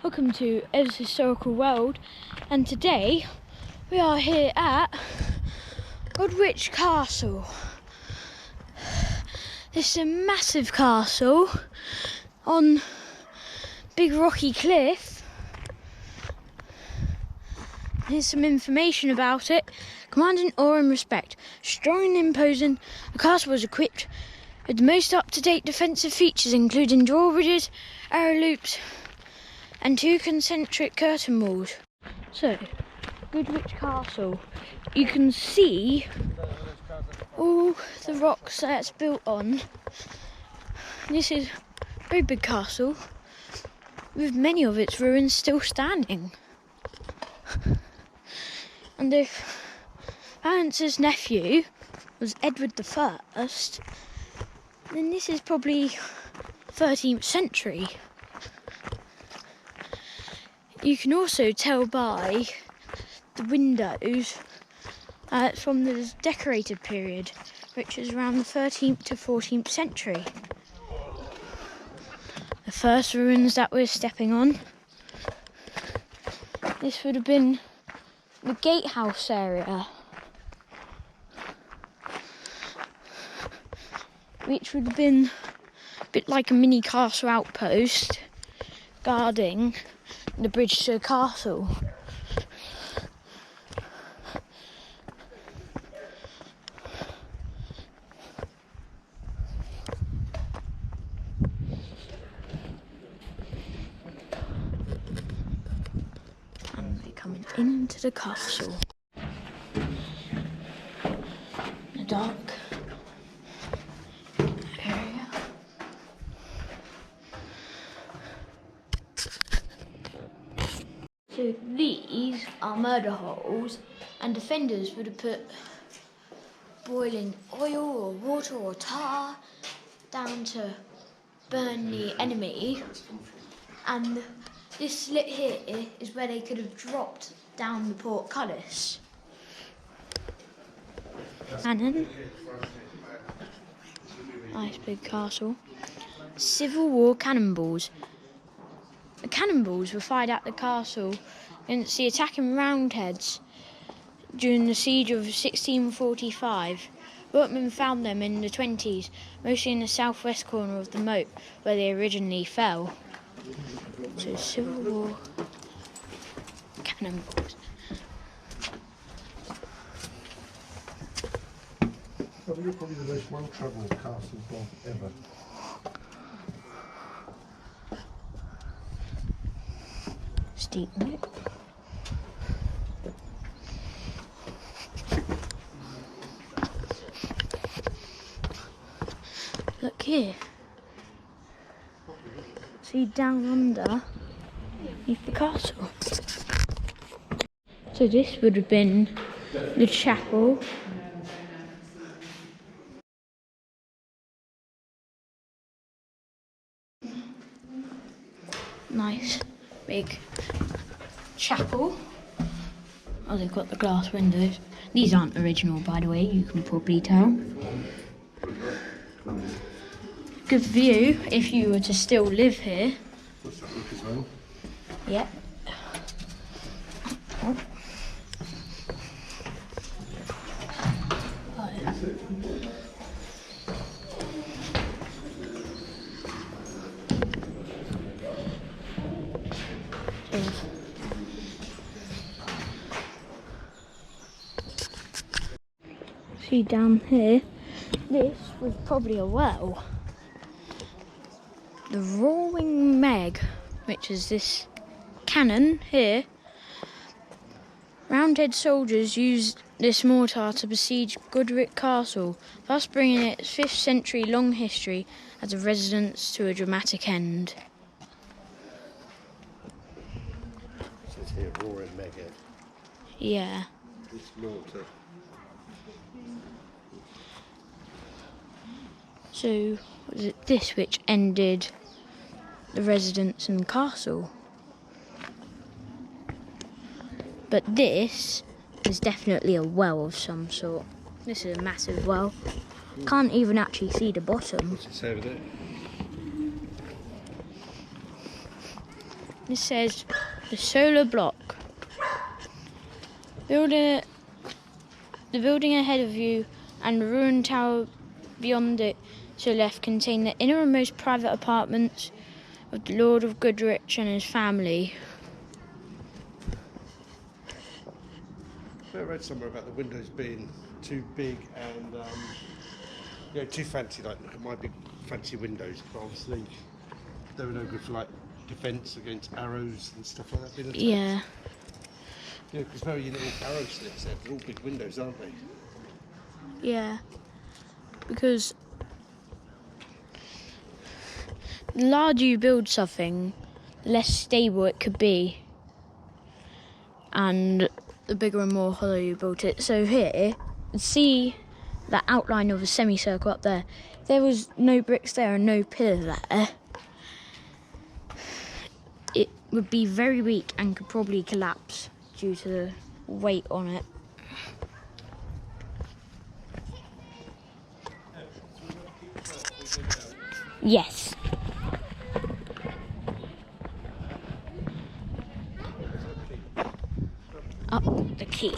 Welcome to Ed's Historical World, and today we are here at Goodrich Castle. This is a massive castle on big rocky cliff. Here's some information about it. Commanding awe and respect. Strong and imposing, the castle was equipped with the most up-to-date defensive features, including drawbridges, arrow loops, and 2 concentric curtain walls. So, Goodrich Castle. You can see all the rocks that it's built on. This is a very big castle with many of its ruins still standing. And if Clarence's nephew was Edward I, then this is probably 13th century. You can also tell by the windows it's from the decorated period, which is around the 13th to 14th century. The first ruins that we're stepping on, this would have been the Gatehouse Area, which would have been a bit like a mini castle outpost guarding the bridge to the castle. And we're coming into the castle. The dark area. So these are murder holes, and defenders would have put boiling oil or water or tar down to burn the enemy, and this slit here is where they could have dropped down the portcullis. Cannon. Nice big castle. Civil War cannonballs. The cannonballs were fired at the castle against the attacking Roundheads during the siege of 1645. Workmen found them in the 20s, mostly in the southwest corner of the moat where they originally fell. So Civil War cannonballs. You're probably the most well-travelled castle bomb ever. Steep moat. Look here. See down under the castle. So this would have been the chapel. Nice big chapel. Oh, they've got the glass windows. These aren't original, by the way, you can probably tell. Good view if you were to still live here. What's that look as well? Yep. Oh. See down here, this was probably a well. The Roaring Meg, which is this cannon here. Roundhead soldiers used this mortar to besiege Goodrich Castle, thus bringing its 5th century long history as a residence to a dramatic end. It says here, Roaring Meg. Yeah. This mortar. So, was it this which ended the residence and castle? But this is definitely a well of some sort. This is a massive well. Can't even actually see the bottom. What's it say over there? This says the solar block. The building ahead of you and the ruined tower beyond it to the left contain the innermost private apartments of the Lord of Goodrich and his family. I read somewhere about the windows being too big and too fancy. Like, look at my big fancy windows, but obviously they were no good for like defence against arrows and stuff like that. Being attacked. Yeah. Yeah, because very little arrow slits there. They're all big windows, aren't they? Yeah. Because the larger you build something, the less stable it could be. And the bigger and more hollow you built it. So here, see that outline of a semicircle up there. If there was no bricks there and no pillar there, it would be very weak and could probably collapse due to the weight on it. Yes. Up the keep.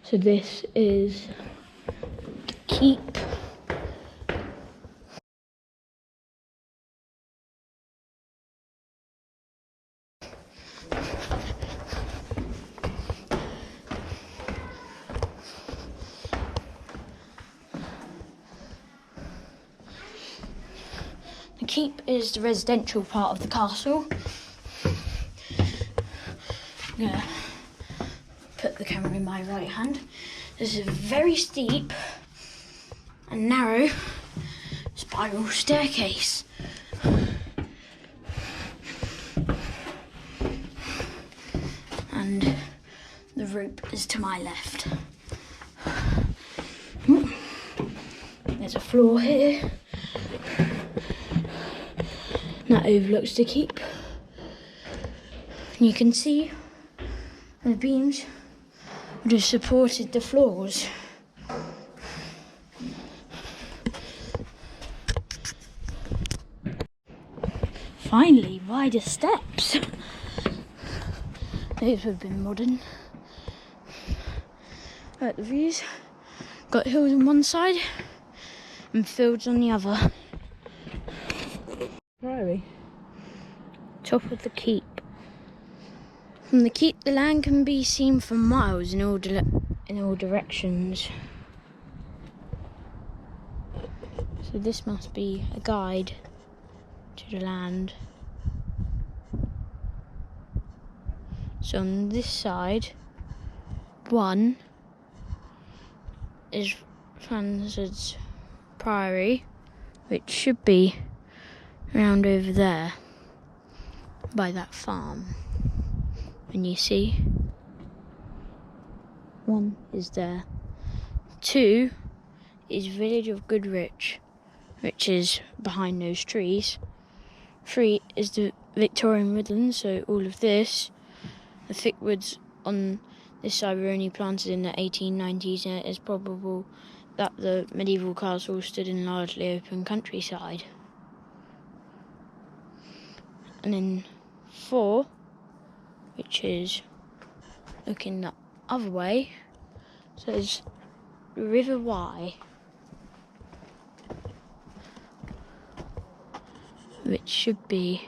So this is the keep. The keep is the residential part of the castle. I'm gonna put the camera in my right hand. This is a very steep and narrow spiral staircase. And the rope is to my left. There's a floor here. That overlooks the keep. And you can see the beams would have supported the floors. Finally, wider steps. Those would have been modern. At the views, got hills on one side and fields on the other. Priory. Top of the keep. From the keep, the land can be seen for miles in all directions. So this must be a guide to the land. So on this side, one is Francis Priory, which should be around over there by that farm. And you see, one is there. Two is village of Goodrich, which is behind those trees. Three is the Victorian woodlands, so all of this. The thick woods on this side were only planted in the 1890s, and it is probable that the medieval castle stood in largely open countryside. And then 4, which is looking the other way, says River Wye, which should be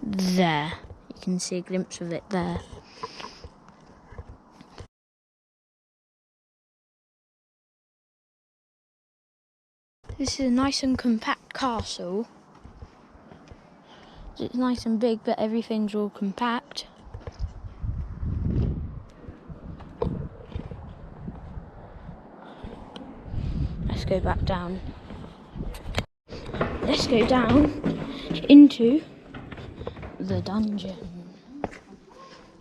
there. You can see a glimpse of it there. This is a nice and compact castle. It's nice and big, but everything's all compact. Let's go back down. Let's go down into the dungeon.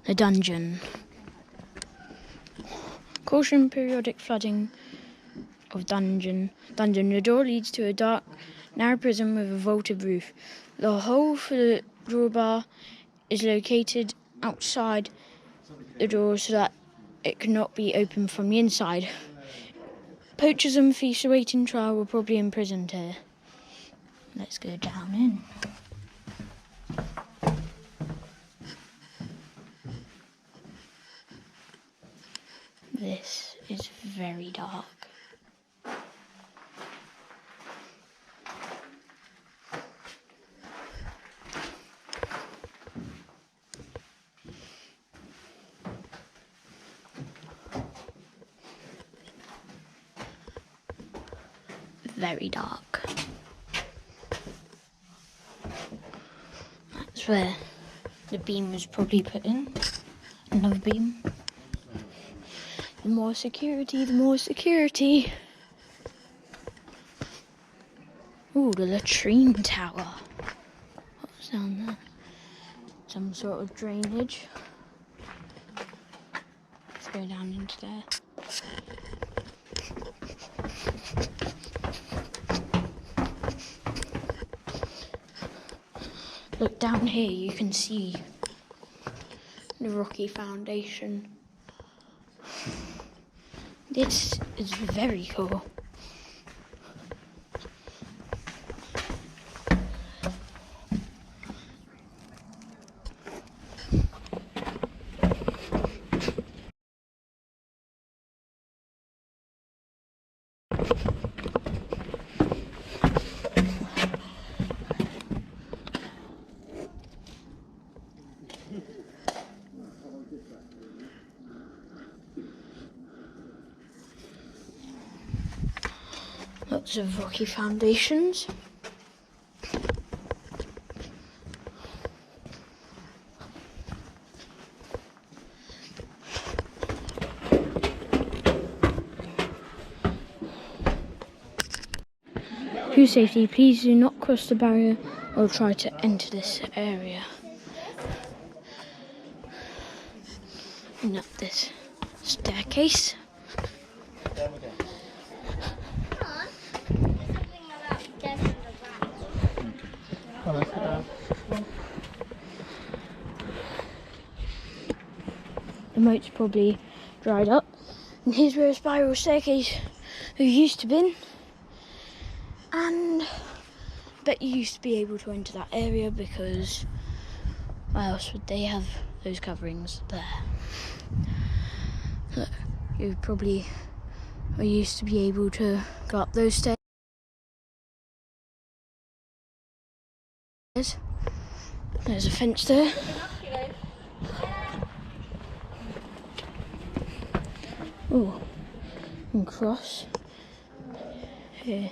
The dungeon. Caution periodic flooding of dungeon. The door leads to a dark, narrow prison with a vaulted roof. The hole for the drawbar is located outside the door so that it cannot be opened from the inside. Poachers and thieves awaiting trial were probably imprisoned here. Let's go down in. very dark. Very dark. That's where the beam was probably put in. Another beam. The more security, the more security. Ooh, the latrine tower. What's down there? Some sort of drainage. Let's go down into there. Look down here, you can see the rocky foundation. This is very cool. Lots of rocky foundations. For your safety, please do not cross the barrier or try to enter this area. And up this staircase. The moat's probably dried up. And here's where a spiral staircase used to be. And I bet you used to be able to enter that area because why else would they have those coverings there? Look, you probably used to be able to go up those stairs. There's a fence there. Oh, and cross here.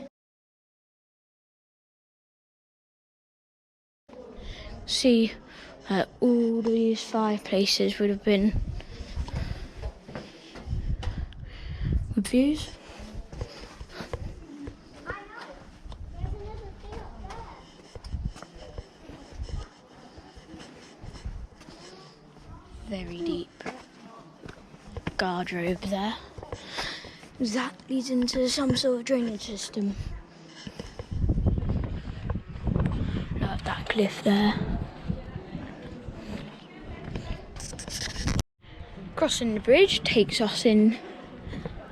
See, all these fireplaces would have been good views. Very deep guardrobe there. That leads into some sort of drainage system. Look at that cliff there. Crossing the bridge takes us in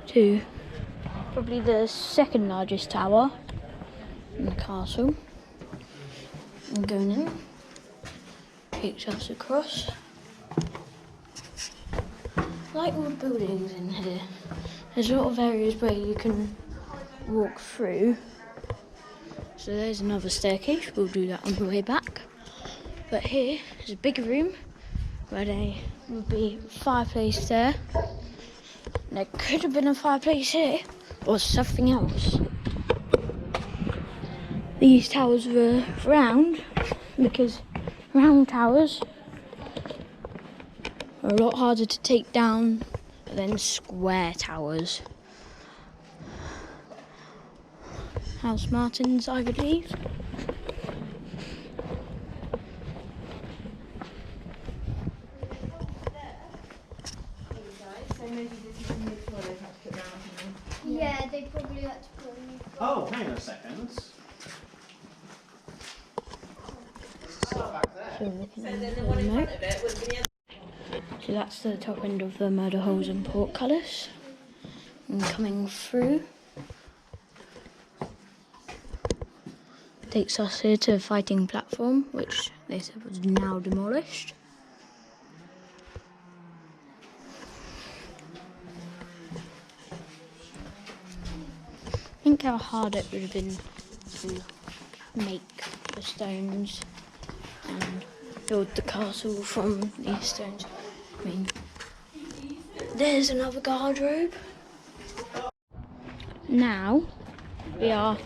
to probably the second largest tower in the castle. And going in takes us across. Like all the buildings in here, there's a lot of areas where you can walk through. So there's another staircase, we'll do that on the way back. But here is a bigger room where there would be a fireplace there. And there could have been a fireplace here or something else. These towers were round because round towers are a lot harder to take down than square towers. House Martins, I believe. Yeah, they probably had to put them. Oh, hang on a second. So looking at the remote. So that's the top end of the murder holes and portcullis. And coming through takes us here to a fighting platform, which they said was now demolished. Think how hard it would have been to make the stones and build the castle from these stones. I mean, there's another guardrobe. Now we are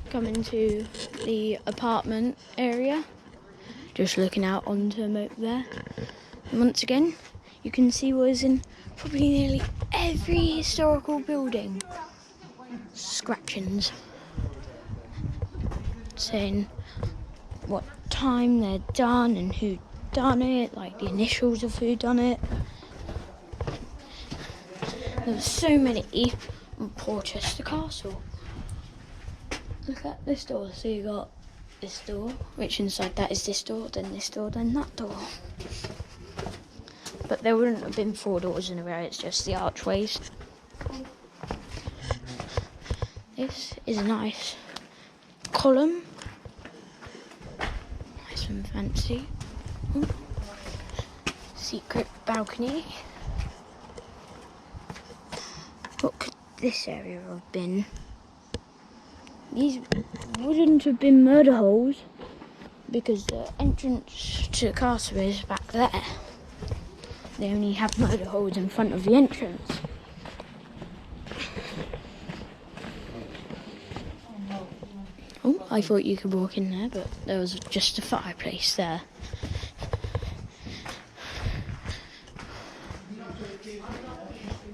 coming to the apartment area, just looking out onto the moat there. And once again, you can see what is in probably nearly every historical building. Scratchings saying what time they're done and who done it, like the initials of who done it. There's so many in Porchester Castle. Look at this door. So you got this door, which inside that is this door, then this door, then that door. But there wouldn't have been 4 doors in a row, it's just the archways. This is a nice column. Nice and fancy. Ooh. Secret balcony. What could this area have been? These wouldn't have been murder holes because the entrance to the castle is back there. They only have murder holes in front of the entrance. Oh, I thought you could walk in there, but there was just a fireplace there.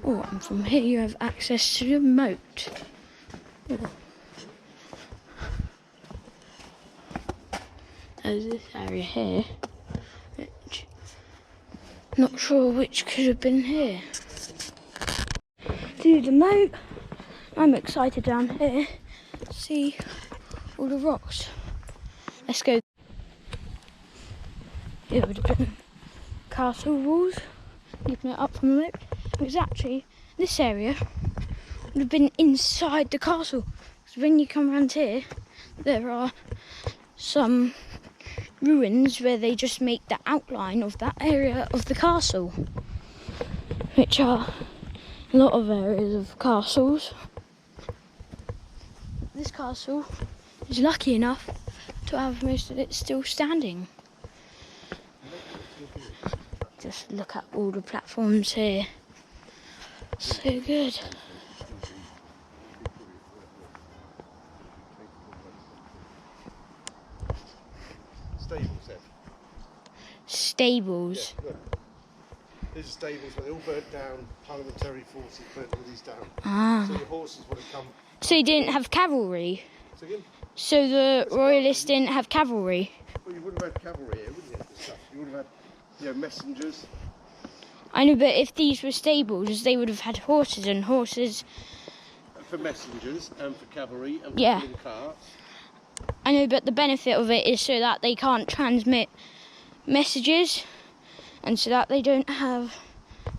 Oh, and from here you have access to the moat. Oh. There's this area here, which not sure which could have been here. To the moat. I'm excited down here to see all the rocks. Let's go. It would have been castle walls, keeping it up from the moat. Because actually, this area would have been inside the castle. So when you come around here, there are some ruins where they just make the outline of that area of the castle, which are a lot of areas of castles. This castle is lucky enough to have most of it still standing. Just look at all the platforms here. So good. Stables then. Stables. Yeah, look. These are stables, but they all burnt down. Parliamentary forces burnt all these down. Ah. So the horses would have come. So you didn't have cavalry? So again, So the royalists didn't have cavalry? well, you wouldn't have had cavalry here, wouldn't you? And stuff. You would have had, messengers. I know, but if these were stables, they would have had horses, and horses... For messengers and for cavalry and for Yeah. pulling carts. I know, but the benefit of it is so that they can't transmit messages, and so that they don't have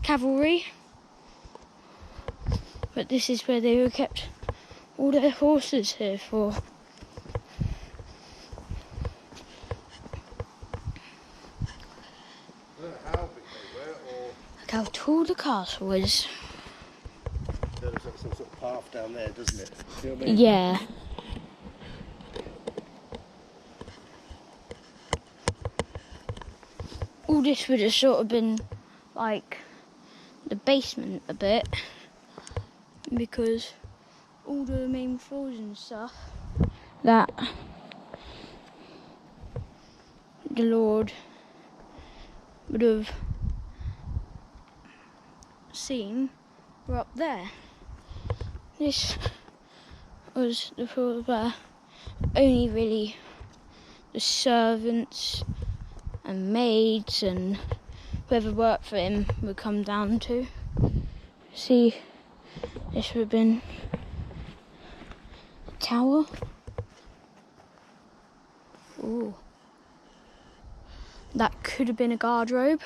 cavalry. But this is where they were kept all their horses here for. I don't know how big they were, or Look how tall the castle is. there was some sort of path down there, doesn't it? You know what I mean? Yeah. All this would have sort of been like the basement a bit, because all the main floors and stuff that the Lord would have seen were up there. This was the floor where only really the servants and maids and whoever worked for him would come down to. See, this would have been a tower. Ooh. That could have been a guardrobe.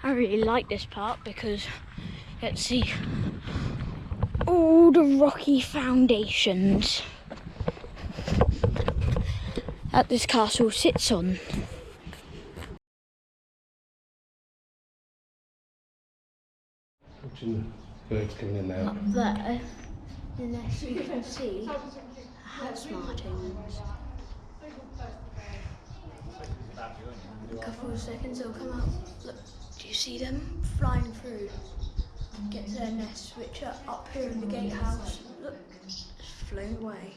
I really like this part because you get to see all the rocky foundations that this castle sits on. Watching the birds coming in now. Up there, the nest you can see has martins. In a couple of seconds they'll come out. Look, do you see them flying through? Get to their nests, which are up here in the gatehouse. Look, it's flown away.